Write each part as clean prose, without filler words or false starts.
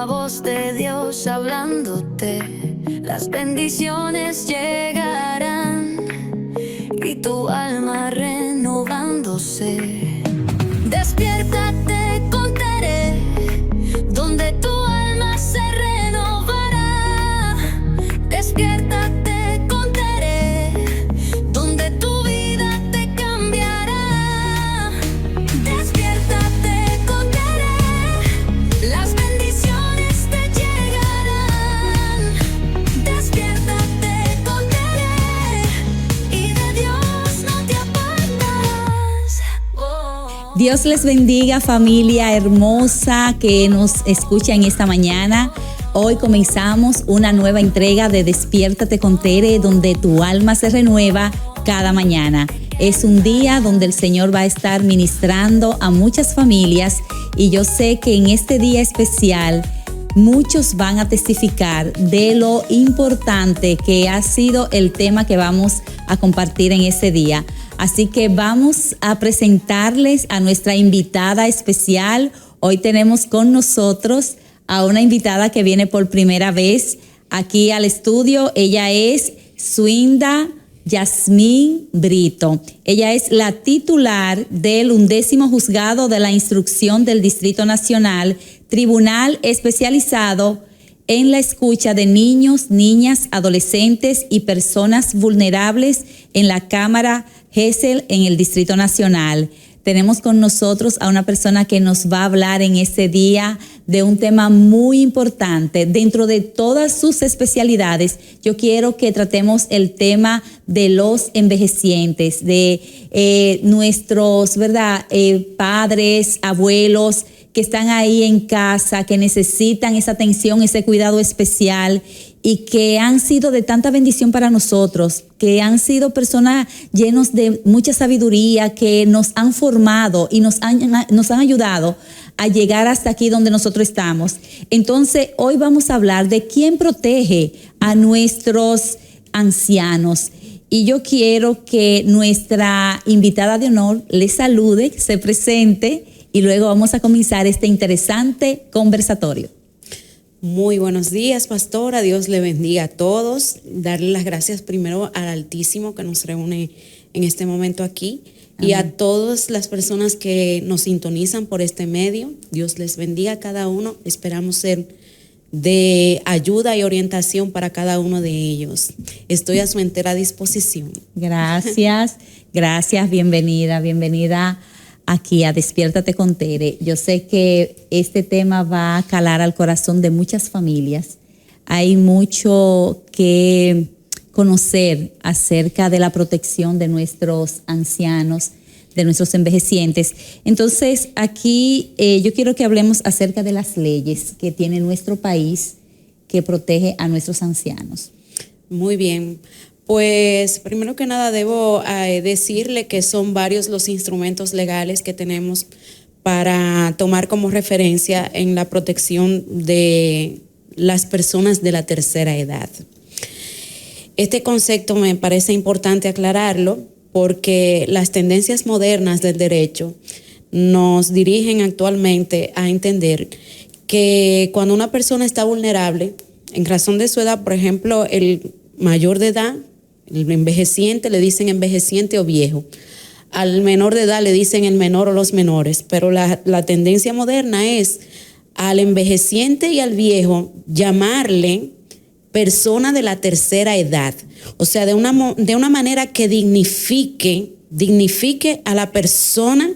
voz de Dios hablándote, las bendiciones llegarán y tu alma renovándose. Despiértate, contaré, donde tu alma se renovará. Despiértate, contaré, donde tu vida te cambiará. Despiértate, contaré, las bendiciones te llegarán. Despiértate, contaré, y de Dios no te apartas. Dios les bendiga, familia hermosa que nos escucha en esta mañana. Hoy comenzamos una nueva entrega de Despiértate con Tere, donde tu alma se renueva cada mañana. Es un día donde el Señor va a estar ministrando a muchas familias y yo sé que en este día especial muchos van a testificar de lo importante que ha sido el tema que vamos a compartir en ese día. Así que vamos a presentarles a nuestra invitada especial. Hoy tenemos con nosotros a una invitada que viene por primera vez aquí al estudio. Ella es Suinda Yasmín Brito. Ella es la titular del 11º Juzgado de la Instrucción del Distrito Nacional, tribunal especializado en la escucha de niños, niñas, adolescentes y personas vulnerables en la Cámara Gesell en el Distrito Nacional. Tenemos con nosotros a una persona que nos va a hablar en este día de un tema muy importante. Dentro de todas sus especialidades, yo quiero que tratemos el tema de los envejecientes, de nuestros, ¿verdad? Padres, abuelos que están ahí en casa, que necesitan esa atención, ese cuidado especial y que han sido de tanta bendición para nosotros, que han sido personas llenos de mucha sabiduría, que nos han formado y nos han ayudado a llegar hasta aquí donde nosotros estamos. Entonces, hoy vamos a hablar de quién protege a nuestros ancianos. Y yo quiero que nuestra invitada de honor les salude, se presente y luego vamos a comenzar este interesante conversatorio. Muy buenos días, pastora. Dios le bendiga a todos. Darle las gracias primero al Altísimo que nos reúne en este momento aquí. Amén. Y a todas las personas que nos sintonizan por este medio. Dios les bendiga a cada uno. Esperamos ser de ayuda y orientación para cada uno de ellos. Estoy a su entera disposición. Gracias, gracias, bienvenida aquí a Despiértate con Tere. Yo sé que este tema va a calar al corazón de muchas familias. Hay mucho que conocer acerca de la protección de nuestros ancianos, de nuestros envejecientes. Entonces, aquí yo quiero que hablemos acerca de las leyes que tiene nuestro país que protege a nuestros ancianos. Muy bien. Pues primero que nada debo decirle que son varios los instrumentos legales que tenemos para tomar como referencia en la protección de las personas de la tercera edad. Este concepto me parece importante aclararlo porque las tendencias modernas del derecho nos dirigen actualmente a entender que cuando una persona está vulnerable, en razón de su edad, por ejemplo, el mayor de edad, el envejeciente, le dicen envejeciente o viejo. Al menor de edad le dicen el menor o los menores, pero la tendencia moderna es al envejeciente y al viejo llamarle persona de la tercera edad. O sea, de una manera que dignifique a la persona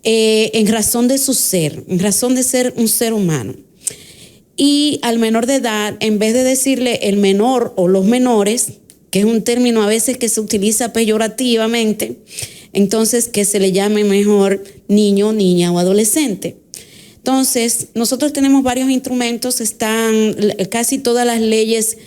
en razón de su ser, en razón de ser un ser humano. Y al menor de edad, en vez de decirle el menor o los menores, que es un término a veces que se utiliza peyorativamente, entonces que se le llame mejor niño, niña o adolescente. Entonces, nosotros tenemos varios instrumentos, casi todas las leyes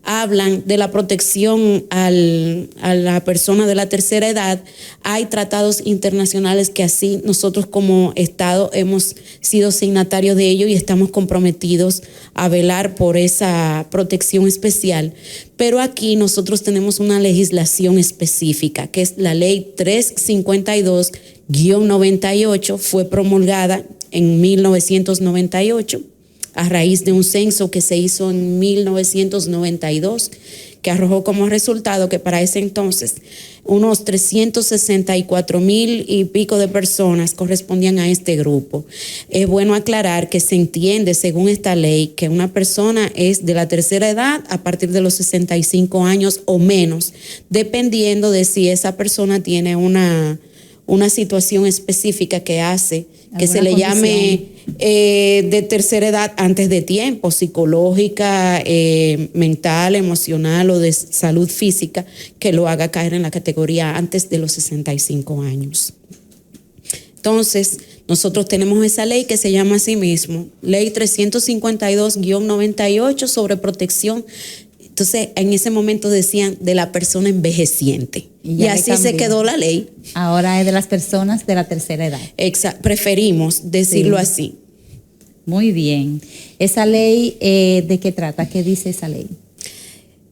hablan de la protección a la persona de la tercera edad. Hay tratados internacionales que así nosotros como Estado hemos sido signatarios de ello y estamos comprometidos a velar por esa protección especial. Pero aquí nosotros tenemos una legislación específica, que es la Ley 352-98, fue promulgada en 1998 a raíz de un censo que se hizo en 1992, que arrojó como resultado que para ese entonces unos 364,000 y pico de personas correspondían a este grupo. Es bueno aclarar que se entiende, según esta ley, que una persona es de la tercera edad a partir de los 65 años o menos, dependiendo de si esa persona tiene una situación específica que hace que se le llame de tercera edad antes de tiempo, psicológica, mental, emocional o de salud física, que lo haga caer en la categoría antes de los 65 años. Entonces, nosotros tenemos esa ley que se llama así mismo, Ley 352-98 sobre protección. Entonces, en ese momento decían de la persona envejeciente. Y así se quedó la ley. Ahora es de las personas de la tercera edad. Preferimos decirlo así. Muy bien. ¿Esa ley de qué trata? ¿Qué dice esa ley?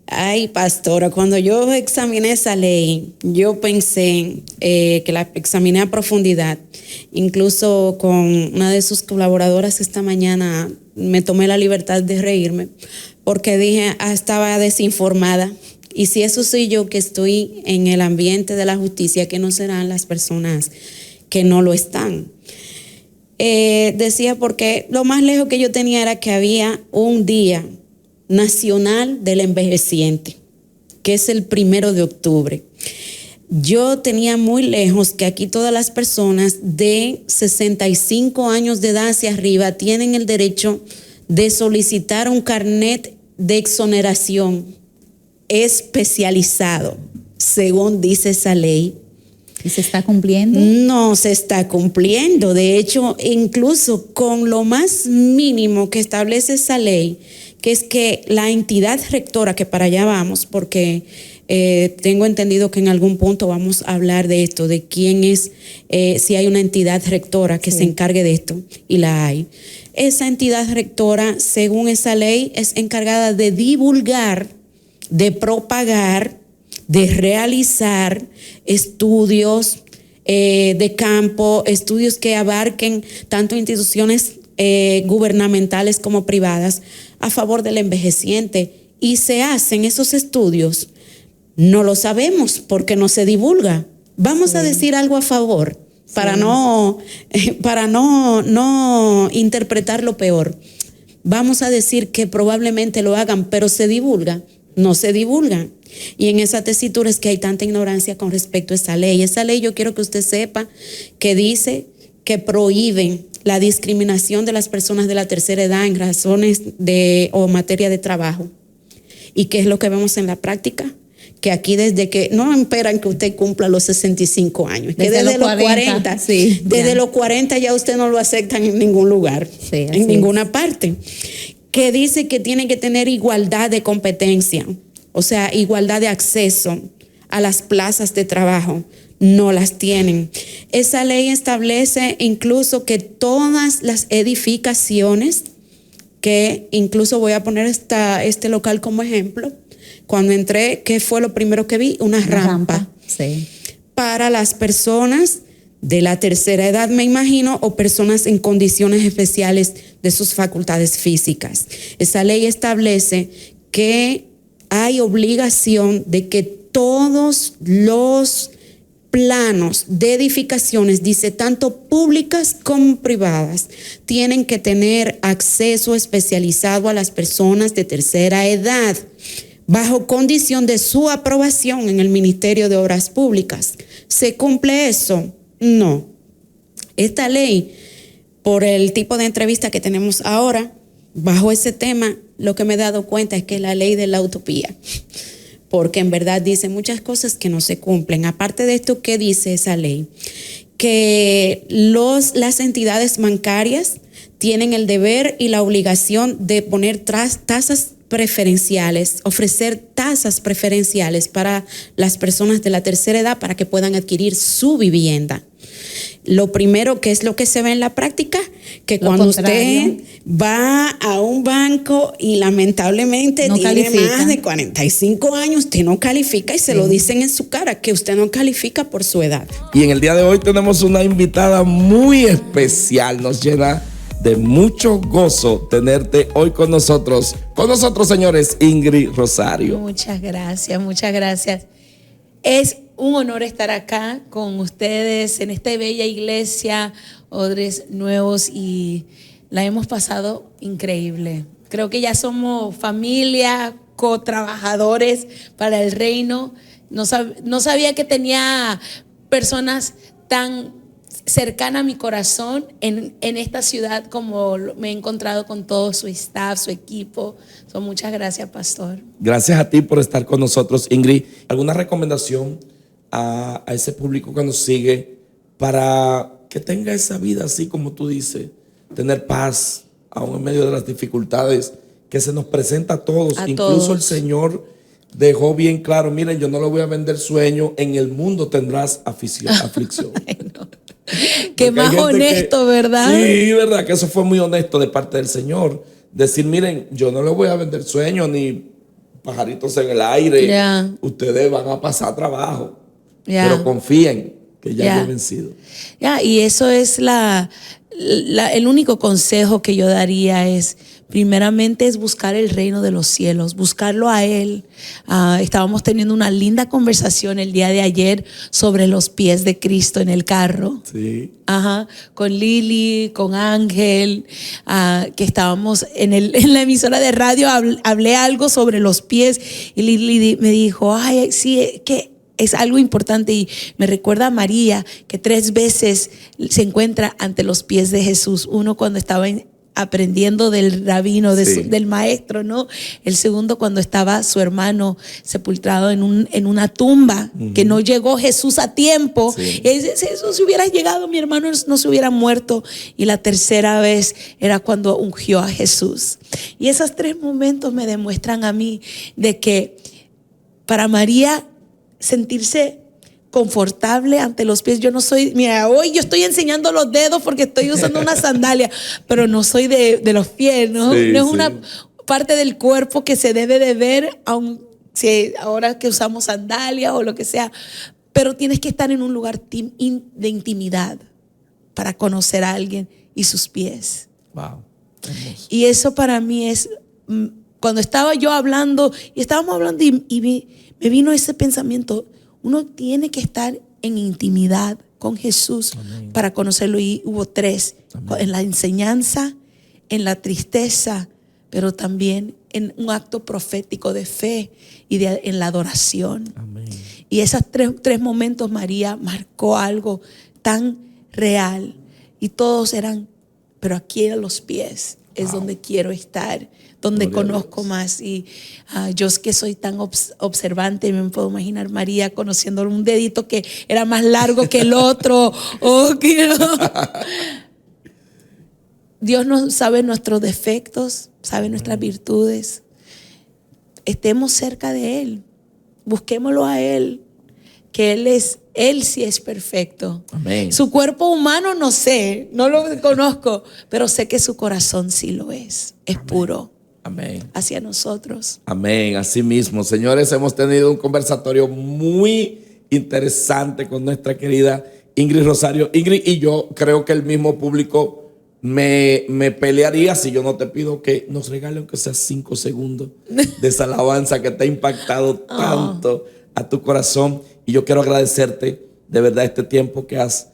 Ay, pastora, cuando yo examiné esa ley, yo pensé que la examiné a profundidad. Incluso con una de sus colaboradoras esta mañana me tomé la libertad de reírme porque dije, estaba desinformada. Y si eso soy yo que estoy en el ambiente de la justicia, ¿qué no serán las personas que no lo están? Decía porque lo más lejos que yo tenía era que había un día nacional del envejeciente, que es el 1 de octubre. Yo tenía muy lejos que aquí todas las personas de 65 años de edad hacia arriba tienen el derecho de solicitar un carnet de exoneración especializado, según dice esa ley. ¿Y se está cumpliendo? No se está cumpliendo. De hecho, incluso con lo más mínimo que establece esa ley, que es que la entidad rectora, que para allá vamos, porque tengo entendido que en algún punto vamos a hablar de esto, de quién es, si hay una entidad rectora que se encargue de esto, y la hay. Esa entidad rectora, según esa ley, es encargada de divulgar, de propagar, de realizar estudios de campo, estudios que abarquen tanto instituciones gubernamentales como privadas a favor del envejeciente. Y se hacen esos estudios, no lo sabemos porque no se divulga. Vamos a decir algo a favor para no interpretar lo peor. Vamos a decir que probablemente lo hagan, pero se divulga. No se divulga. Y en esa tesitura es que hay tanta ignorancia con respecto a esa ley. Esa ley, yo quiero que usted sepa que dice que prohíben la discriminación de las personas de la tercera edad en razones o materia de trabajo. ¿Y qué es lo que vemos en la práctica? Que aquí desde que no esperan que usted cumpla los 65 años, que desde los 40 sí, desde los 40 ya usted no lo aceptan en ningún lugar, en ninguna parte. Que dice que tiene que tener igualdad de competencia, o sea, igualdad de acceso a las plazas de trabajo. No las tienen. Esa ley establece incluso que todas las edificaciones, que incluso voy a poner este local como ejemplo, cuando entré, ¿qué fue lo primero que vi? Una rampa. Sí. Para las personas de la tercera edad, me imagino, o personas en condiciones especiales de sus facultades físicas. Esa ley establece que hay obligación de que todos los planos de edificaciones, dice, tanto públicas como privadas, tienen que tener acceso especializado a las personas de tercera edad, bajo condición de su aprobación en el Ministerio de Obras Públicas. ¿Se cumple eso? No. Esta ley, por el tipo de entrevista que tenemos ahora, bajo ese tema, lo que me he dado cuenta es que es la ley de la utopía, porque en verdad dice muchas cosas que no se cumplen. Aparte de esto, ¿qué dice esa ley? Que las entidades bancarias tienen el deber y la obligación de poner tasas preferenciales, ofrecer tasas preferenciales para las personas de la tercera edad para que puedan adquirir su vivienda. Lo primero, que es lo que se ve en la práctica, que cuando usted va a un banco y lamentablemente no tiene más de 45 años, usted no califica y se lo dicen en su cara, que usted no califica por su edad. Y en el día de hoy tenemos una invitada muy especial, nos llena de mucho gozo tenerte hoy con nosotros. Con nosotros, señores, Ingrid Rosario. Muchas gracias, muchas gracias. Es un honor estar acá con ustedes en esta bella iglesia, Odres Nuevos, y la hemos pasado increíble. Creo que ya somos familia, co-trabajadores para el reino. No sabía que tenía personas tan cercanas a mi corazón en esta ciudad como me he encontrado con todo su staff, su equipo. Muchas gracias, pastor. Gracias a ti por estar con nosotros, Ingrid. ¿Alguna recomendación a ese público que nos sigue para que tenga esa vida así como tú dices? Tener paz aún en medio de las dificultades que se nos presenta a todos. Incluso el Señor dejó bien claro: miren, yo no le voy a vender sueño, en el mundo tendrás aflicción. Ay, no. Qué más honesto, ¿verdad? Sí, verdad, que eso fue muy honesto de parte del Señor. Decir, miren, yo no le voy a vender sueño ni pajaritos en el aire. Yeah. Ustedes van a pasar trabajo. Yeah. Pero confíen que ya he vencido. Y eso es el único consejo que yo daría es, primeramente, es buscar el reino de los cielos, buscarlo a Él. Estábamos teniendo una linda conversación el día de ayer sobre los pies de Cristo en el carro. Sí. Con Lili, con Ángel, que estábamos en la emisora de radio, hablé algo sobre los pies y Lili me dijo, ay, sí, que es algo importante, y me recuerda a María, que 3 veces se encuentra ante los pies de Jesús. Uno cuando estaba aprendiendo del rabino, del maestro, ¿no? El segundo cuando estaba su hermano sepultado en una tumba, que no llegó Jesús a tiempo. Si Jesús hubiera llegado, mi hermano no se hubiera muerto. Y la tercera vez era cuando ungió a Jesús. Y esos 3 momentos me demuestran a mí de que para María sentirse confortable ante los pies. Yo no soy, mira, hoy yo estoy enseñando los dedos porque estoy usando una sandalia, pero no soy de los pies, ¿no? Sí, no es una parte del cuerpo que se debe de ver, aunque ahora que usamos sandalias o lo que sea, pero tienes que estar en un lugar de intimidad para conocer a alguien y sus pies. Wow. Hermoso. Y eso para mí es, cuando estaba yo hablando, y estábamos hablando y me vino ese pensamiento: uno tiene que estar en intimidad con Jesús. Amén. Para conocerlo. Y hubo 3, amén, en la enseñanza, en la tristeza, pero también en un acto profético de fe y en la adoración. Amén. Y esos 3 momentos María marcó algo tan real, y todos eran, pero aquí a los pies es donde quiero estar, donde conozco más. Y yo que soy tan observante, me puedo imaginar María conociendo un dedito que era más largo que el otro. Dios no sabe nuestros defectos, sabe nuestras virtudes. Estemos cerca de Él, busquémoslo a Él, que Él sí es perfecto. Amén. Su cuerpo humano no sé, no lo conozco, pero sé que su corazón sí lo es Amén. Puro. Amén. Hacia nosotros. Amén, así mismo. Señores, hemos tenido un conversatorio muy interesante con nuestra querida Ingrid Rosario. Ingrid, y yo creo que el mismo público me pelearía si yo no te pido que nos regale aunque sea 5 segundos de esa alabanza que te ha impactado tanto a tu corazón. Y yo quiero agradecerte de verdad este tiempo que has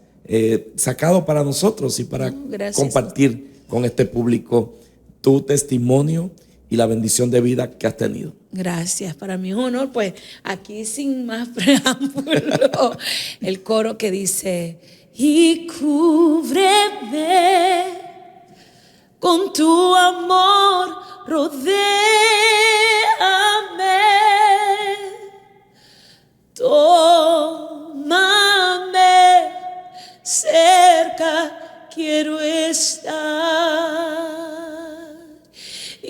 sacado para nosotros y para compartir con este público tu testimonio y la bendición de vida que has tenido. Gracias, para mí es un honor. Pues aquí, sin más preámbulo, el coro que dice: y cúbreme con tu amor, rodéame, tómame cerca, quiero estar.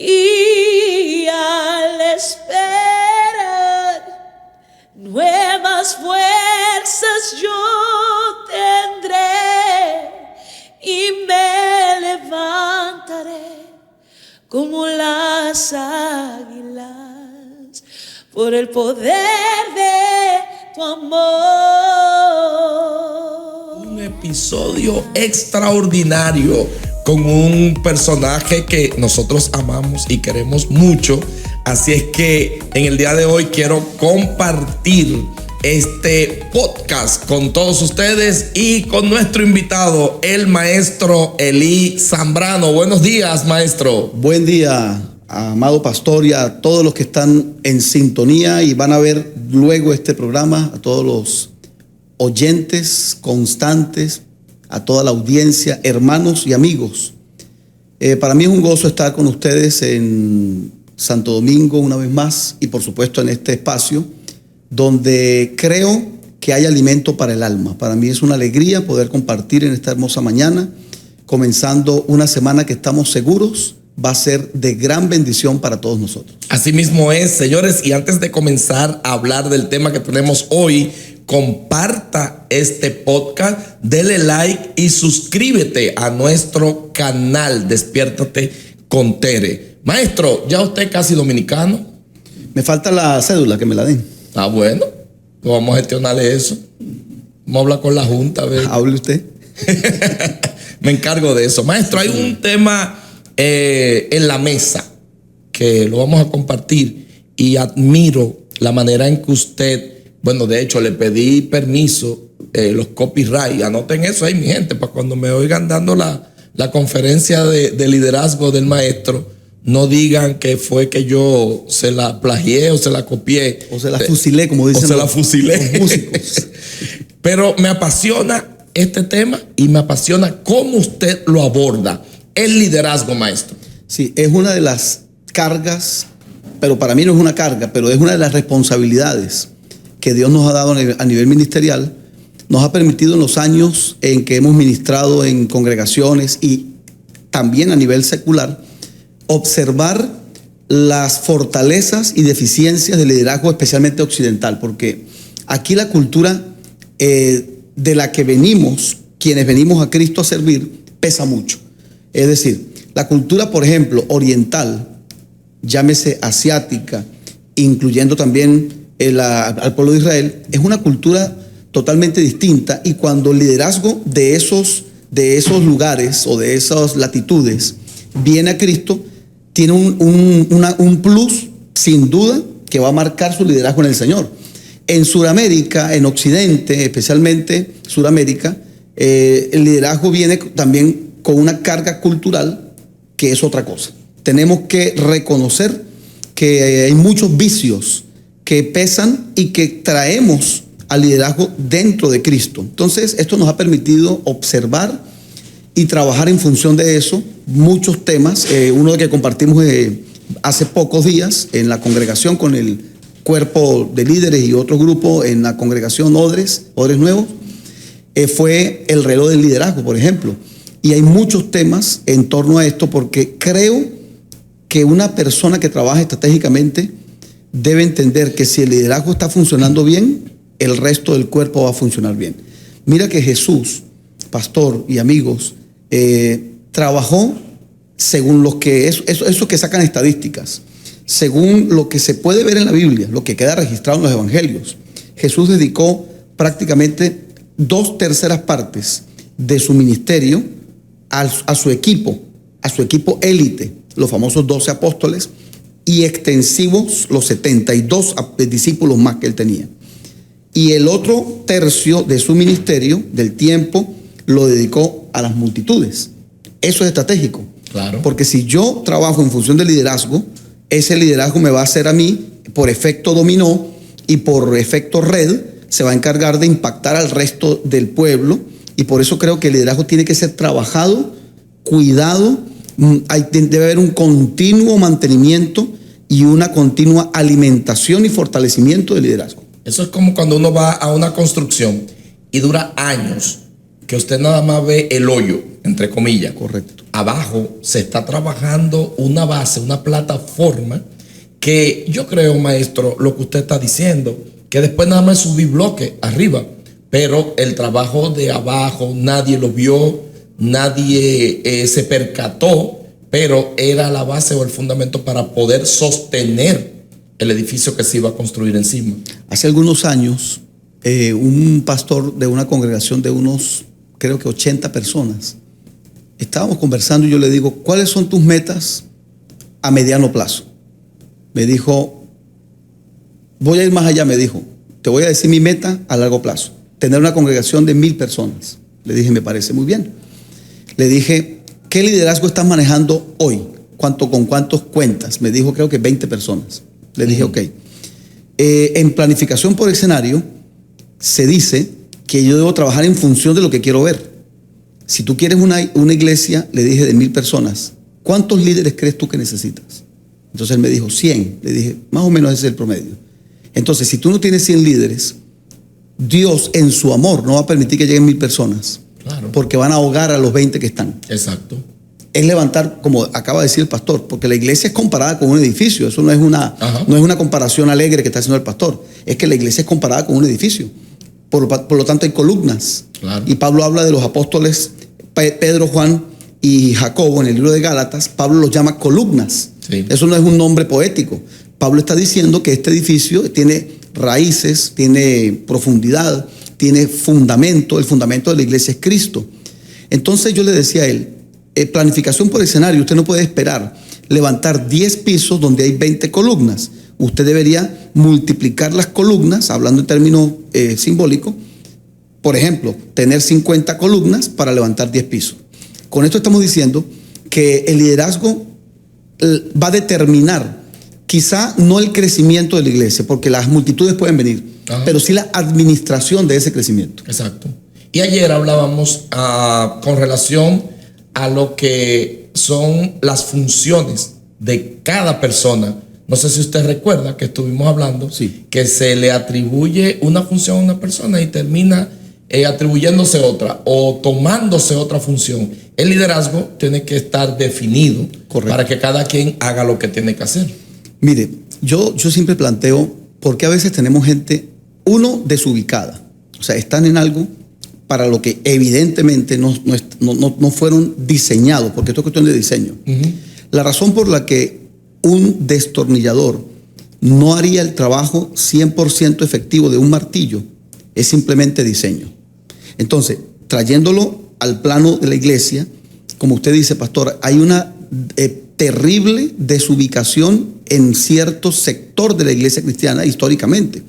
Y al esperar nuevas fuerzas yo tendré, y me levantaré como las águilas por el poder de tu amor. Un episodio extraordinario con un personaje que nosotros amamos y queremos mucho. Así es que en el día de hoy quiero compartir este podcast con todos ustedes y con nuestro invitado, el maestro Elí Zambrano. Buenos días, maestro. Buen día, amado pastor, y a todos los que están en sintonía y van a ver luego este programa, a todos los oyentes constantes, a toda la audiencia, hermanos y amigos. Para mí es un gozo estar con ustedes en Santo Domingo una vez más y por supuesto en este espacio donde creo que hay alimento para el alma. Para mí es una alegría poder compartir en esta hermosa mañana, comenzando una semana que estamos seguros va a ser de gran bendición para todos nosotros. Así mismo es, señores, y antes de comenzar a hablar del tema que tenemos hoy, comparta este podcast, dele like y suscríbete a nuestro canal Despiértate con Tere. Maestro, ¿ya usted casi dominicano? Me falta la cédula, que me la den. Ah, bueno, pues vamos a gestionarle eso. Vamos a hablar con la Junta. A ver. Hable usted. Me encargo de eso. Maestro, hay un tema en la mesa que lo vamos a compartir y admiro la manera en que usted, bueno, de hecho le pedí permiso, los copyright, anoten eso ahí mi gente, para cuando me oigan dando la conferencia de liderazgo del maestro, no digan que fue que yo se la plagié o se la copié. O se la fusilé, como dicen o se la fusilé. Los músicos. Pero me apasiona este tema y me apasiona cómo usted lo aborda. El liderazgo, maestro. Sí, es una de las cargas, pero para mí no es una carga, pero es una de las responsabilidades que Dios nos ha dado a nivel ministerial. Nos ha permitido en los años en que hemos ministrado en congregaciones y también a nivel secular, observar las fortalezas y deficiencias del liderazgo, especialmente occidental, porque aquí la cultura de la que venimos, quienes venimos a Cristo a servir, pesa mucho. Es decir, la cultura, por ejemplo, oriental, llámese asiática, incluyendo también al pueblo de Israel, es una cultura totalmente distinta, y cuando el liderazgo de esos lugares o de esas latitudes viene a Cristo, tiene un plus, sin duda, que va a marcar su liderazgo en el Señor. En Sudamérica, en Occidente, especialmente Sudamérica, el liderazgo viene también con una carga cultural que es otra cosa. Tenemos que reconocer que hay muchos vicios que pesan y que traemos al liderazgo dentro de Cristo. Entonces, esto nos ha permitido observar y trabajar en función de eso muchos temas. Uno que compartimos hace pocos días en la congregación con el cuerpo de líderes y otro grupo en la congregación Odres Nuevos, fue el reloj del liderazgo, por ejemplo. Y hay muchos temas en torno a esto, porque creo que una persona que trabaja estratégicamente debe entender que si el liderazgo está funcionando bien, el resto del cuerpo va a funcionar bien. Mira que Jesús, pastor y amigos, trabajó según lo que eso que sacan estadísticas, según lo que se puede ver en la Biblia, lo que queda registrado en los evangelios. Jesús dedicó prácticamente 2/3 partes de su ministerio a su equipo élite, los famosos 12 apóstoles, y extensivos los 72 discípulos más que él tenía. Y el otro tercio de su ministerio, del tiempo, lo dedicó a las multitudes. Eso es estratégico. Claro. Porque si yo trabajo en función del liderazgo, ese liderazgo me va a hacer a mí, por efecto dominó y por efecto red, se va a encargar de impactar al resto del pueblo. Y por eso creo que el liderazgo tiene que ser trabajado, cuidado. Debe haber un continuo mantenimiento y una continua alimentación y fortalecimiento del liderazgo. Eso es como cuando uno va a una construcción y dura años, que usted nada más ve el hoyo, entre comillas. Correcto. Abajo se está trabajando una base, una plataforma, que yo creo, maestro, lo que usted está diciendo, que después nada más subir bloque arriba, pero el trabajo de abajo nadie lo vio, nadie se percató, pero era la base o el fundamento para poder sostener el edificio que se iba a construir encima. Hace algunos años, un pastor de una congregación de unos, creo que 80 personas, Estábamos conversando y yo le digo, ¿cuáles son tus metas a mediano plazo? Me dijo, voy a ir más allá, me dijo, te voy a decir mi meta a largo plazo, tener una congregación de 1000 personas. Le dije, me parece muy bien. Le dije, ¿qué liderazgo estás manejando hoy? ¿Con cuántos cuentas? Me dijo, creo que 20 personas. Le dije, ok. En planificación por escenario se dice que yo debo trabajar en función de lo que quiero ver. Si tú quieres una iglesia, le dije, de 1000 personas, ¿cuántos líderes crees tú que necesitas? Entonces él me dijo, 100. Le dije, más o menos ese es el promedio. Entonces, si tú no tienes 100 líderes, Dios en su amor no va a permitir que lleguen 1000 personas. Claro. Porque van a ahogar a los 20 que están. Exacto. Es levantar, como acaba de decir el pastor, porque la iglesia es comparada con un edificio. Eso no es una comparación alegre que está haciendo el pastor. Es que la iglesia es comparada con un edificio. Por lo tanto, hay columnas. Claro. Y Pablo habla de los apóstoles Pedro, Juan y Jacobo en el libro de Gálatas. Pablo los llama columnas. Sí. Eso no es un nombre poético. Pablo está diciendo que este edificio tiene raíces, tiene profundidad, tiene fundamento. El fundamento de la iglesia es Cristo. Entonces yo le decía a él, planificación por escenario, usted no puede esperar levantar 10 pisos donde hay 20 columnas. Usted debería multiplicar las columnas, hablando en términos simbólicos. Por ejemplo, tener 50 columnas para levantar 10 pisos. Con esto estamos diciendo que el liderazgo va a determinar quizá no el crecimiento de la iglesia, porque las multitudes pueden venir, pero sí la administración de ese crecimiento. Exacto. Y ayer hablábamos con relación a lo que son las funciones de cada persona. No sé si usted recuerda que estuvimos hablando, sí, que se le atribuye una función a una persona y termina atribuyéndose otra o tomándose otra función. El liderazgo tiene que estar definido. Correcto. Para que cada quien haga lo que tiene que hacer. Mire, yo siempre planteo por qué a veces tenemos gente, uno, desubicada. O sea, están en algo para lo que evidentemente no fueron diseñados, porque esto es cuestión de diseño. La razón por la que un destornillador no haría el trabajo 100% efectivo de un martillo es simplemente diseño. Entonces, trayéndolo al plano de la iglesia, como usted dice, pastor, hay una terrible desubicación en cierto sector de la iglesia cristiana históricamente.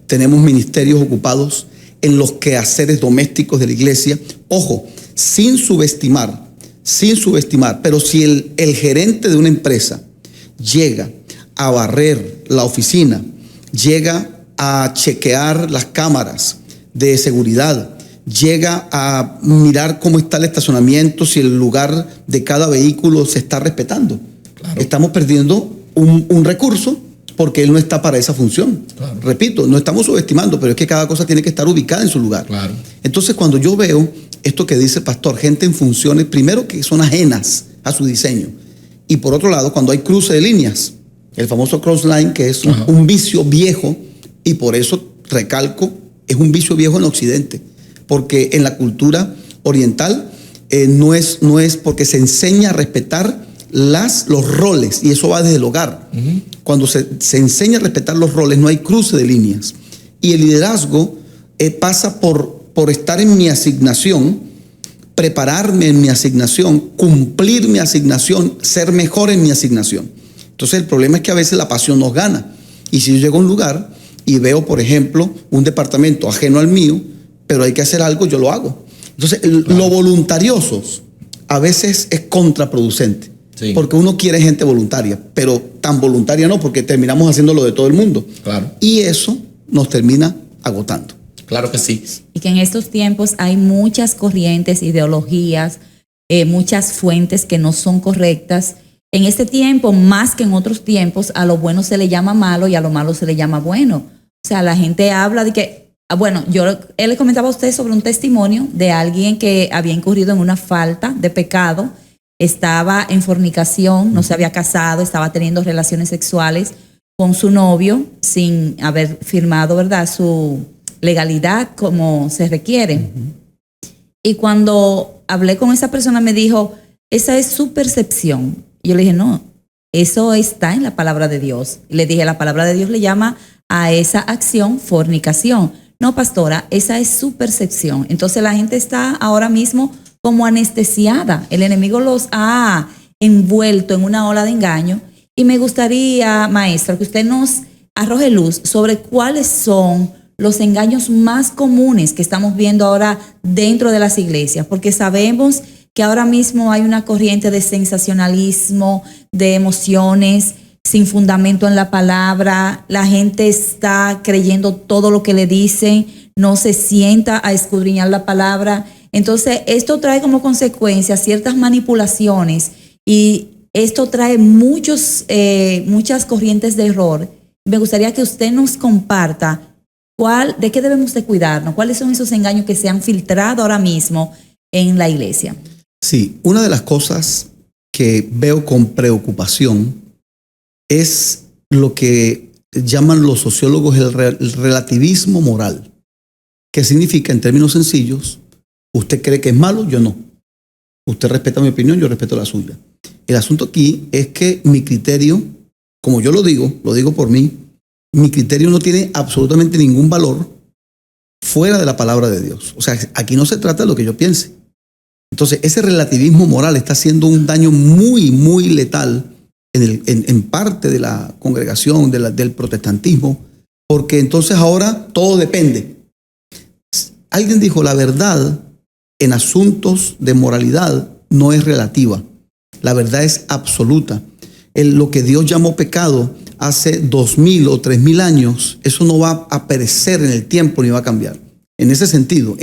Tenemos ministerios ocupados en los quehaceres domésticos de la iglesia. Ojo, sin subestimar, pero si el gerente de una empresa llega a barrer la oficina, llega a chequear las cámaras de seguridad, llega a mirar cómo está el estacionamiento, si el lugar de cada vehículo se está respetando. Claro. Estamos perdiendo un recurso porque él no está para esa función. Claro. Repito, no estamos subestimando, pero es que cada cosa tiene que estar ubicada en su lugar. Claro. Entonces, cuando yo veo esto que dice el pastor, gente en funciones, primero que son ajenas a su diseño, y por otro lado, cuando hay cruce de líneas, el famoso crossline, que es un vicio viejo, y por eso recalco, es un vicio viejo en Occidente, porque en la cultura oriental no es porque se enseña a respetar los roles, y eso va desde el hogar. Cuando se enseña a respetar los roles, no hay cruce de líneas. Y el liderazgo pasa por estar en mi asignación, prepararme en mi asignación, cumplir mi asignación, ser mejor en mi asignación. Entonces el problema es que a veces la pasión nos gana. Y si yo llego a un lugar y veo, por ejemplo, un departamento ajeno al mío, pero hay que hacer algo, yo lo hago. Entonces, lo voluntarioso a veces es contraproducente. Sí. Porque uno quiere gente voluntaria, pero tan voluntaria no, porque terminamos haciéndolo de todo el mundo. Claro. Y eso nos termina agotando. Claro que sí. Y que en estos tiempos hay muchas corrientes, ideologías, muchas fuentes que no son correctas. En este tiempo, más que en otros tiempos, a lo bueno se le llama malo y a lo malo se le llama bueno. O sea, la gente habla de que, bueno, él le comentaba a usted sobre un testimonio de alguien que había incurrido en una falta de pecado, estaba en fornicación, no se había casado, estaba teniendo relaciones sexuales con su novio sin haber firmado, ¿verdad?, su legalidad como se requiere. Y cuando hablé con esa persona me dijo, esa es su percepción. Y yo le dije, no, eso está en la palabra de Dios. Y le dije, la palabra de Dios le llama a esa acción fornicación. No, pastora, esa es su percepción. Entonces la gente está ahora mismo como anestesiada. El enemigo los ha envuelto en una ola de engaño. Y me gustaría, maestra, que usted nos arroje luz sobre cuáles son los engaños más comunes que estamos viendo ahora dentro de las iglesias, porque sabemos que ahora mismo hay una corriente de sensacionalismo, de emociones sin fundamento en la palabra. La gente está creyendo todo lo que le dicen, no se sienta a escudriñar la palabra. Entonces, esto trae como consecuencia ciertas manipulaciones y esto trae muchas corrientes de error. Me gustaría que usted nos comparta de qué debemos de cuidarnos, cuáles son esos engaños que se han filtrado ahora mismo en la iglesia. Sí, una de las cosas que veo con preocupación es lo que llaman los sociólogos el relativismo moral, que significa, en términos sencillos, usted cree que es malo, yo no. Usted respeta mi opinión, yo respeto la suya. El asunto aquí es que mi criterio, como yo lo digo por mí, mi criterio no tiene absolutamente ningún valor fuera de la palabra de Dios. O sea, aquí no se trata de lo que yo piense. Entonces, ese relativismo moral está haciendo un daño muy, muy letal en parte de la congregación, del protestantismo, porque entonces ahora todo depende. Alguien dijo, la verdad en asuntos de moralidad no es relativa. La verdad es absoluta. Lo que Dios llamó pecado hace 2000 o 3000 años, eso no va a perecer en el tiempo ni va a cambiar. En ese sentido,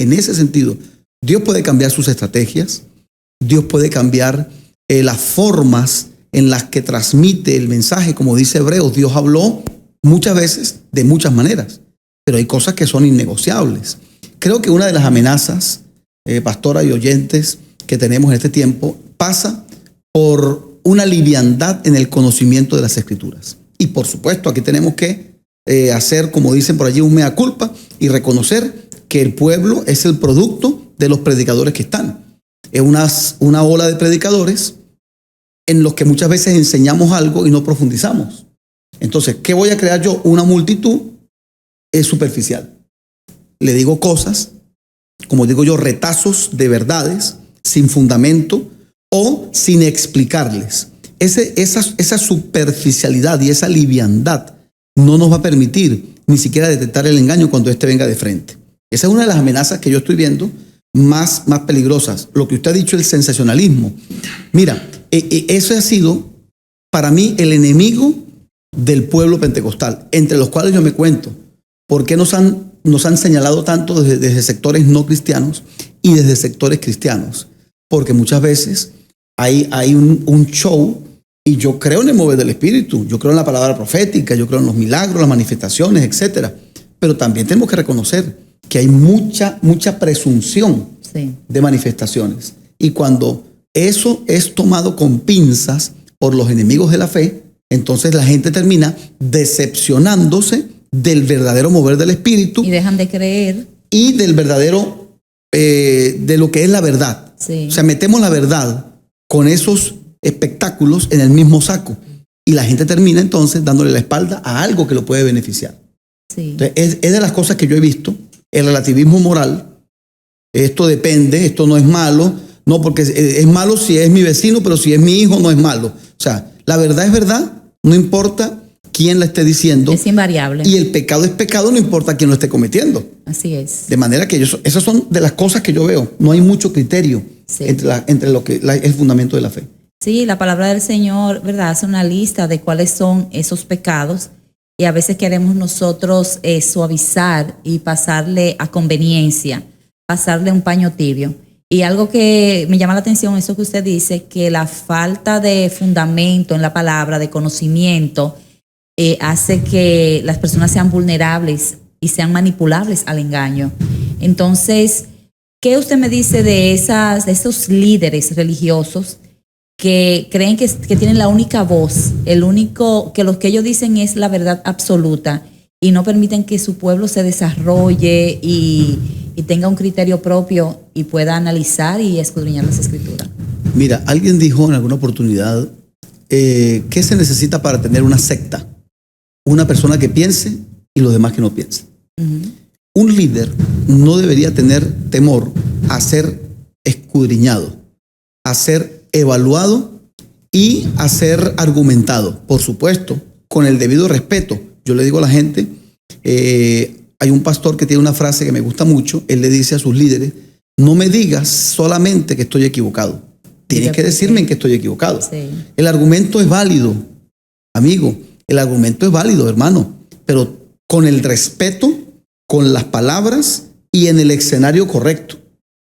Dios puede cambiar sus estrategias, Dios puede cambiar las formas en las que transmite el mensaje. Como dice Hebreos, Dios habló muchas veces de muchas maneras, pero hay cosas que son innegociables. Creo que una de las amenazas, pastora y oyentes, que tenemos en este tiempo pasa por una liviandad en el conocimiento de las Escrituras. Y por supuesto, aquí tenemos que hacer, como dicen por allí, un mea culpa y reconocer que el pueblo es el producto de los predicadores que están. Es una ola de predicadores en los que muchas veces enseñamos algo y no profundizamos. Entonces, ¿qué voy a crear yo? Una multitud es superficial. Le digo cosas, como digo yo, retazos de verdades sin fundamento o sin explicarles. Esa superficialidad y esa liviandad no nos va a permitir ni siquiera detectar el engaño cuando éste venga de frente. Esa es una de las amenazas que yo estoy viendo más peligrosas. Lo que usted ha dicho, el sensacionalismo. Mira, eso ha sido para mí el enemigo del pueblo pentecostal, entre los cuales yo me cuento. ¿Por qué nos han señalado tanto desde sectores no cristianos y desde sectores cristianos? Porque muchas veces hay un show, y yo creo en el mover del Espíritu, yo creo en la palabra profética, yo creo en los milagros, las manifestaciones, etcétera. Pero también tenemos que reconocer que hay mucha presunción de manifestaciones. Y cuando eso es tomado con pinzas por los enemigos de la fe, entonces la gente termina decepcionándose del verdadero mover del Espíritu. Y dejan de creer. Y del verdadero, de lo que es la verdad. Sí. O sea, metemos la verdad con esos espectáculos en el mismo saco. Y la gente termina entonces dándole la espalda a algo que lo puede beneficiar. Sí. Entonces, es de las cosas que yo he visto. El relativismo moral. Esto depende, esto no es malo. No, porque es malo si es mi vecino, pero si es mi hijo no es malo. O sea, la verdad es verdad, no importa quién la esté diciendo. Es invariable. Y el pecado es pecado, no importa quién lo esté cometiendo. Así es. De manera que esas son de las cosas que yo veo. No hay mucho criterio entre lo que el fundamento de la fe. Sí, la palabra del Señor, ¿verdad?, hace una lista de cuáles son esos pecados y a veces queremos nosotros suavizar y pasarle a conveniencia, pasarle un paño tibio. Y algo que me llama la atención, eso que usted dice, que la falta de fundamento en la palabra, de conocimiento, hace que las personas sean vulnerables y sean manipulables al engaño. Entonces, ¿qué usted me dice de esos líderes religiosos que creen que tienen la única voz, que lo que ellos dicen es la verdad absoluta y no permiten que su pueblo se desarrolle y tenga un criterio propio y pueda analizar y escudriñar las Escrituras? Mira, alguien dijo en alguna oportunidad, ¿qué se necesita para tener una secta? Una persona que piense y los demás que no piensen. Un líder no debería tener temor a ser escudriñado, a ser evaluado y a ser argumentado. Por supuesto, con el debido respeto. Yo le digo a la gente, hay un pastor que tiene una frase que me gusta mucho. Él le dice a sus líderes: no me digas solamente que estoy equivocado. Tienes que decirme en que estoy equivocado. Sí. El argumento es válido, amigo. El argumento es válido, hermano. Pero con el respeto, con las palabras y en el escenario correcto.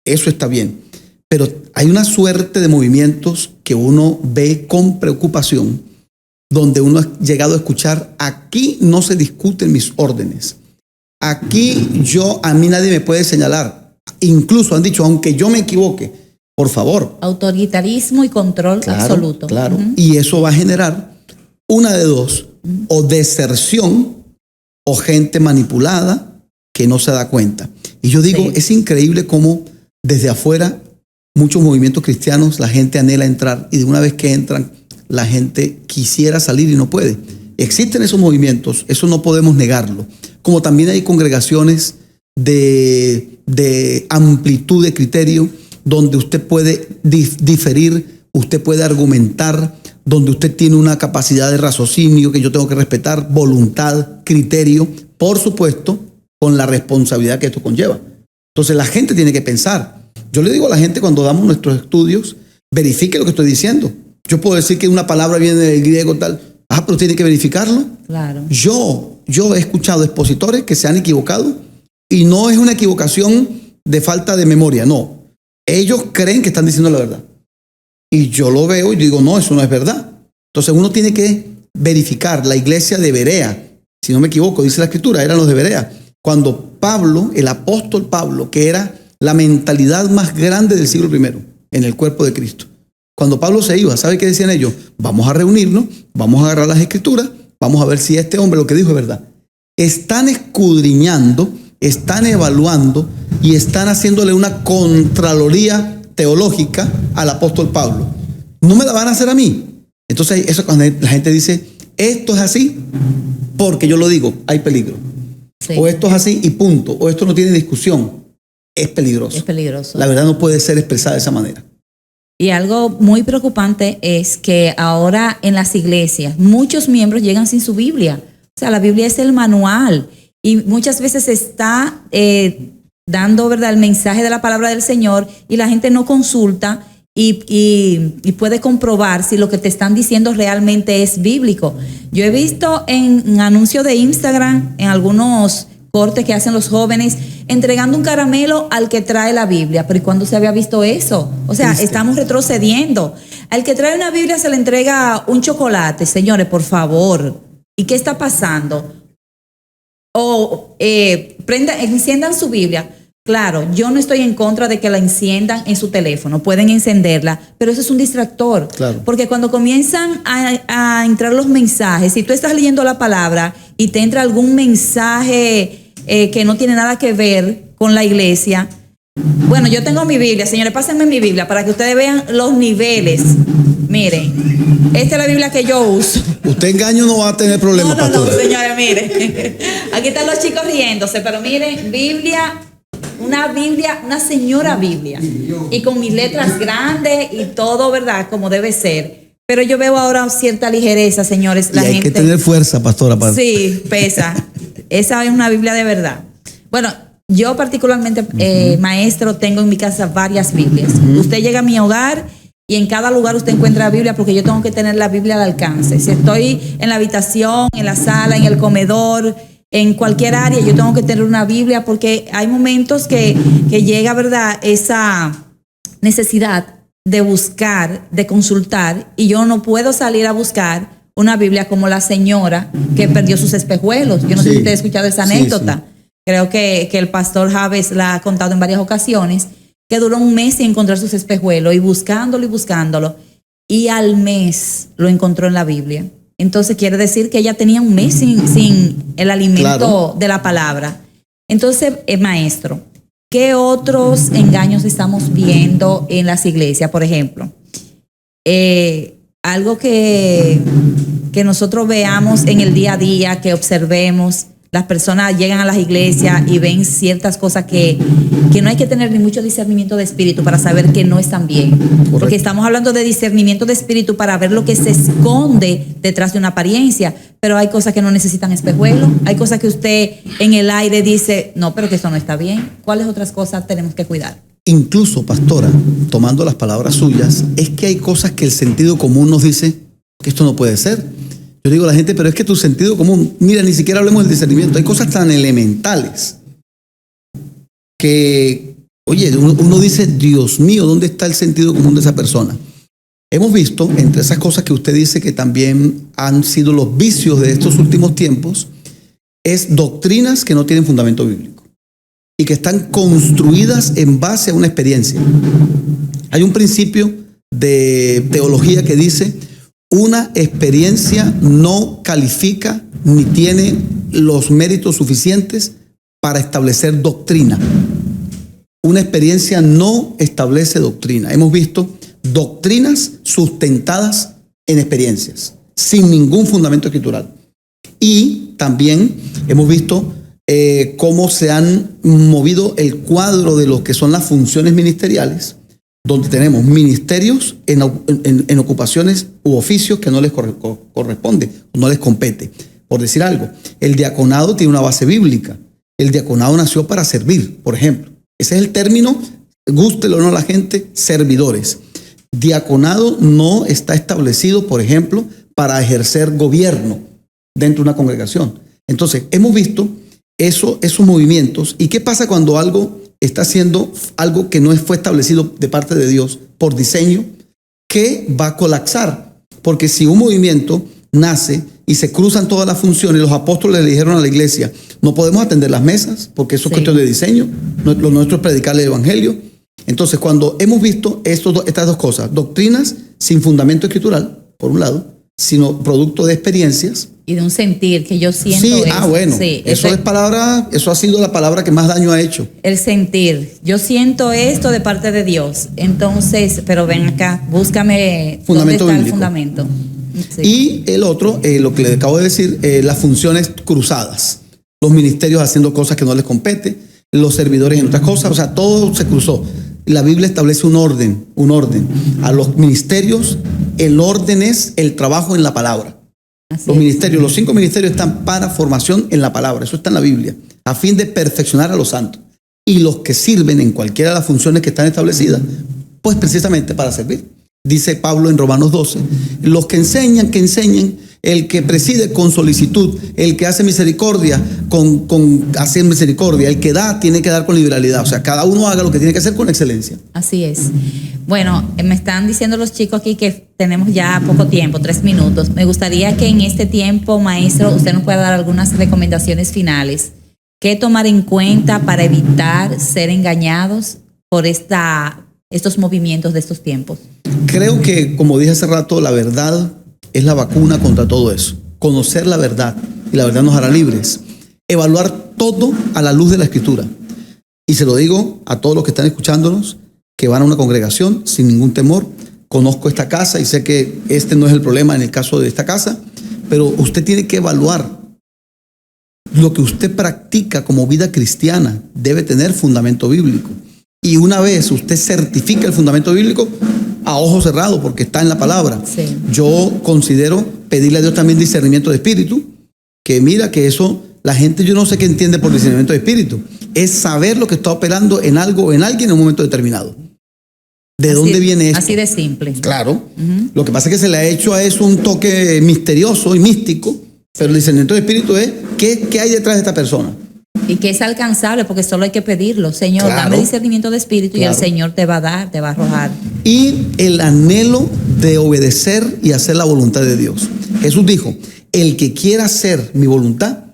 Eso está bien. Pero hay una suerte de movimientos que uno ve con preocupación, donde uno ha llegado a escuchar: aquí no se discuten mis órdenes. Aquí a mí nadie me puede señalar. Incluso han dicho: aunque yo me equivoque, por favor. Autoritarismo y control absoluto. Claro. Y eso va a generar una de dos: o deserción o gente manipulada que no se da cuenta. Y yo digo, es increíble cómo desde afuera muchos movimientos cristianos la gente anhela entrar, y de una vez que entran la gente quisiera salir y no puede. Existen esos movimientos, eso no podemos negarlo. Como también hay congregaciones de amplitud de criterio, donde usted puede diferir, usted puede argumentar, donde usted tiene una capacidad de raciocinio que yo tengo que respetar, voluntad, criterio, por supuesto, con la responsabilidad que esto conlleva. Entonces la gente tiene que pensar. Yo le digo a la gente, cuando damos nuestros estudios, verifique lo que estoy diciendo. Yo puedo decir que una palabra viene del griego tal, pero tiene que verificarlo. Claro. Yo he escuchado expositores que se han equivocado, y no es una equivocación de falta de memoria, no. Ellos creen que están diciendo la verdad. Y yo lo veo y digo, no, eso no es verdad. Entonces uno tiene que verificar. La iglesia de Berea, si no me equivoco, dice la escritura, eran los de Berea. Cuando Pablo, el apóstol Pablo, que era la mentalidad más grande del siglo I en el cuerpo de Cristo, cuando Pablo se iba, ¿sabe qué decían ellos? Vamos a reunirnos, vamos a agarrar las escrituras, vamos a ver si este hombre lo que dijo es verdad. Están escudriñando, están evaluando y están haciéndole una contraloría teológica al apóstol Pablo. No me la van a hacer a mí. Entonces, eso cuando la gente dice, esto es así porque yo lo digo, hay peligro. Sí. O esto es así y punto. O esto no tiene discusión. Es peligroso. Es peligroso. La verdad no puede ser expresada de esa manera. Y algo muy preocupante es que ahora en las iglesias muchos miembros llegan sin su Biblia. O sea, la Biblia es el manual y muchas veces se está dando, ¿verdad?, el mensaje de la palabra del Señor, y la gente no consulta y puede comprobar si lo que te están diciendo realmente es bíblico. Yo he visto en anuncios de Instagram, en algunos cortes que hacen los jóvenes, entregando un caramelo al que trae la Biblia. Pero ¿y cuándo se había visto eso? O sea, estamos retrocediendo. Al que trae una Biblia se le entrega un chocolate. Señores, por favor. ¿Y qué está pasando? O enciendan su Biblia. Claro, yo no estoy en contra de que la enciendan en su teléfono, pueden encenderla, pero eso es un distractor. Claro. Porque cuando comienzan a entrar los mensajes, si tú estás leyendo la palabra y te entra algún mensaje que no tiene nada que ver con la iglesia, bueno, yo tengo mi Biblia, señores, pásenme mi Biblia para que ustedes vean los niveles. Miren, esta es la Biblia que yo uso. Usted engaño no va a tener problemas, No, pastora. señores, miren. Aquí están los chicos riéndose, pero miren, Biblia, una señora Biblia. Y con mis letras grandes y todo, ¿verdad? Como debe ser. Pero yo veo ahora cierta ligereza, señores. Y hay que tener fuerza, pastora. Para... Sí, pesa. Esa es una Biblia de verdad. Bueno, yo particularmente, maestro, tengo en mi casa varias Biblias. Usted llega a mi hogar y en cada lugar usted encuentra la Biblia, porque yo tengo que tener la Biblia al alcance. Si estoy en la habitación, en la sala, en el comedor, en cualquier área, yo tengo que tener una Biblia, porque hay momentos que llega, ¿verdad?, esa necesidad de buscar, de consultar, y yo no puedo salir a buscar una Biblia como la señora que perdió sus espejuelos. Yo no sé si usted ha escuchado esa anécdota. Sí. Creo que el pastor Javes la ha contado en varias ocasiones, que duró un mes sin encontrar sus espejuelos, y buscándolo, y al mes lo encontró en la Biblia. Entonces quiere decir que ella tenía un mes sin el alimento de la palabra. Entonces, maestro, ¿qué otros engaños estamos viendo en las iglesias? Por ejemplo, algo que nosotros veamos en el día a día, que observemos, las personas llegan a las iglesias y ven ciertas cosas que no hay que tener ni mucho discernimiento de espíritu para saber que no están bien. Correcto. Porque estamos hablando de discernimiento de espíritu para ver lo que se esconde detrás de una apariencia. Pero hay cosas que no necesitan espejuelo. Hay cosas que usted en el aire dice, no, pero que eso no está bien. ¿Cuáles otras cosas tenemos que cuidar? Incluso, pastora, tomando las palabras suyas, es que hay cosas que el sentido común nos dice que esto no puede ser. Yo digo a la gente, pero es que tu sentido común, mira, ni siquiera hablemos del discernimiento, hay cosas tan elementales que, oye, uno dice, Dios mío, ¿dónde está el sentido común de esa persona? Hemos visto, entre esas cosas que usted dice que también han sido los vicios de estos últimos tiempos, es doctrinas que no tienen fundamento bíblico y que están construidas en base a una experiencia. Hay un principio de teología que dice, una experiencia no califica ni tiene los méritos suficientes para establecer doctrina. Una experiencia no establece doctrina. Hemos visto doctrinas sustentadas en experiencias, sin ningún fundamento escritural. Y también hemos visto cómo se han movido el cuadro de lo que son las funciones ministeriales, donde tenemos ministerios en ocupaciones u oficios que no les corresponde, no les compete. Por decir algo, el diaconado tiene una base bíblica. El diaconado nació para servir, por ejemplo. Ese es el término, gústelo o no a la gente, servidores. Diaconado no está establecido, por ejemplo, para ejercer gobierno dentro de una congregación. Entonces, hemos visto esos movimientos. ¿Y qué pasa cuando algo está haciendo algo que no fue establecido de parte de Dios por diseño? Que va a colapsar. Porque si un movimiento nace y se cruzan todas las funciones, los apóstoles le dijeron a la iglesia, no podemos atender las mesas porque eso es cuestión de diseño, lo nuestro es predicar el evangelio. Entonces, cuando hemos visto estas dos cosas, doctrinas sin fundamento escritural, por un lado, sino producto de experiencias. Y de un sentir que yo siento. Sí, eso. bueno, Sí, eso ha sido la palabra que más daño ha hecho. El sentir. Yo siento esto de parte de Dios. Entonces, pero ven acá, búscame Fundamento dónde está bíblico. el fundamento. Sí. Y el otro, lo que le acabo de decir, las funciones cruzadas. Los ministerios haciendo cosas que no les compete, los servidores en otras cosas, o sea, todo se cruzó. La Biblia establece un orden. A los ministerios, el orden es el trabajo en la palabra. Así Los es. ministerios, los 5 ministerios están para formación en la palabra, eso está en la Biblia, a fin de perfeccionar a los santos. Y los que sirven en cualquiera de las funciones que están establecidas, pues precisamente para servir. Dice Pablo en Romanos 12, los que enseñan, el que preside con solicitud, el que hace misericordia con hacer misericordia, el que da tiene que dar con liberalidad. O sea, cada uno haga lo que tiene que hacer con excelencia. Así es. Bueno, me están diciendo los chicos aquí que tenemos ya poco tiempo, 3 minutos. Me gustaría que en este tiempo, maestro, usted nos pueda dar algunas recomendaciones finales. ¿Qué tomar en cuenta para evitar ser engañados por estos movimientos de estos tiempos? Creo que, como dije hace rato, la verdad es la vacuna contra todo eso. Conocer la verdad, y la verdad nos hará libres. Evaluar todo a la luz de la Escritura. Y se lo digo a todos los que están escuchándonos, que van a una congregación sin ningún temor. Conozco esta casa y sé que este no es el problema en el caso de esta casa, pero usted tiene que evaluar lo que usted practica como vida cristiana. Debe tener fundamento bíblico. Y una vez usted certifica el fundamento bíblico, a ojo cerrado, porque está en la palabra. Sí. Yo considero pedirle a Dios también discernimiento de espíritu, que mira que eso, la gente yo no sé qué entiende por discernimiento de espíritu, es saber lo que está operando en algo o en alguien en un momento determinado. ¿De dónde viene esto? Así de simple. Claro. Lo que pasa es que se le ha hecho a eso un toque misterioso y místico, pero el discernimiento de espíritu es ¿qué hay detrás de esta persona? Y que es alcanzable porque solo hay que pedirlo. Señor, Claro. dame discernimiento de espíritu y Claro. el Señor te va a dar, te va a arrojar. Y el anhelo de obedecer y hacer la voluntad de Dios. Jesús dijo, el que quiera hacer mi voluntad,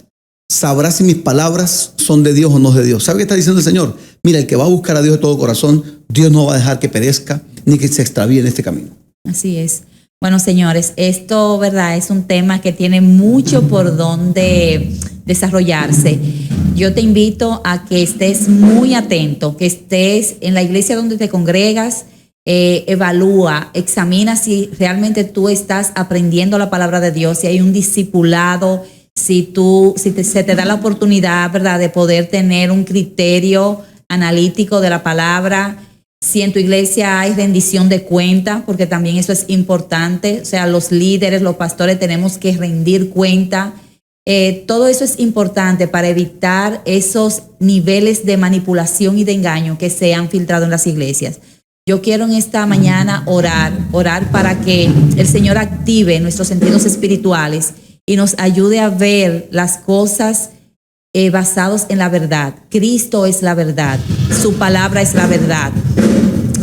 sabrá si mis palabras son de Dios o no de Dios. ¿Sabe qué está diciendo el Señor? Mira, el que va a buscar a Dios de todo corazón, Dios no va a dejar que perezca ni que se extravíe en este camino. Así es. Bueno, señores, esto, ¿verdad? Es un tema que tiene mucho por donde desarrollarse. Yo te invito a que estés muy atento, que estés en la iglesia donde te congregas, evalúa, examina si realmente tú estás aprendiendo la palabra de Dios, si hay un discipulado, se te da la oportunidad, ¿verdad?, de poder tener un criterio analítico de la palabra. Si en tu iglesia hay rendición de cuenta, porque también eso es importante, o sea, los líderes, los pastores tenemos que rendir cuenta. Todo eso es importante para evitar esos niveles de manipulación y de engaño que se han filtrado en las iglesias. Yo quiero en esta mañana orar para que el Señor active nuestros sentidos espirituales y nos ayude a ver las cosas basados en la verdad. Cristo es la verdad, su palabra es la verdad.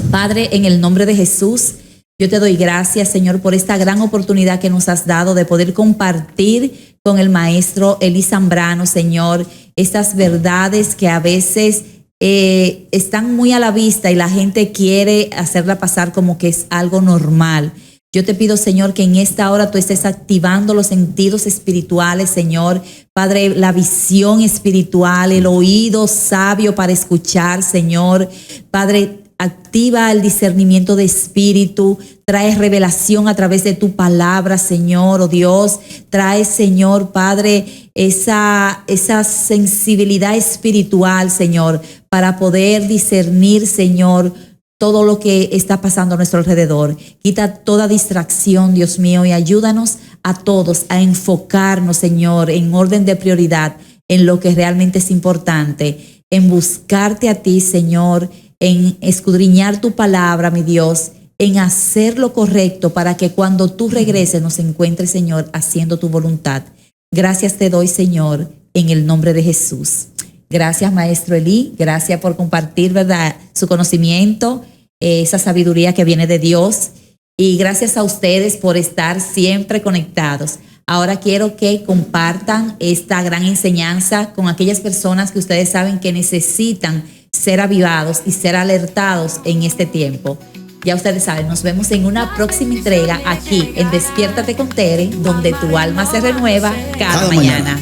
Padre, en el nombre de Jesús, yo te doy gracias, Señor, por esta gran oportunidad que nos has dado de poder compartir con el maestro Eli Zambrano, Señor, estas verdades que a veces están muy a la vista y la gente quiere hacerla pasar como que es algo normal. Yo te pido, Señor, que en esta hora tú estés activando los sentidos espirituales, Señor. Padre, la visión espiritual, el oído sabio para escuchar, Señor. Padre, activa el discernimiento de espíritu, trae revelación a través de tu palabra, Señor, oh Dios. Trae, Señor, Padre, esa sensibilidad espiritual, Señor, para poder discernir, Señor, todo lo que está pasando a nuestro alrededor. Quita toda distracción, Dios mío, y ayúdanos a todos a enfocarnos, Señor, en orden de prioridad, en lo que realmente es importante, en buscarte a ti, Señor, en escudriñar tu palabra, mi Dios, en hacer lo correcto para que cuando tú regreses nos encuentres, Señor, haciendo tu voluntad. Gracias te doy, Señor, en el nombre de Jesús. Gracias, Maestro Eli. Gracias por compartir, ¿verdad?, su conocimiento, esa sabiduría que viene de Dios. Y gracias a ustedes por estar siempre conectados. Ahora quiero que compartan esta gran enseñanza con aquellas personas que ustedes saben que necesitan ser avivados y ser alertados en este tiempo. Ya ustedes saben, nos vemos en una próxima entrega aquí en Despiértate con Tere, donde tu alma se renueva cada mañana.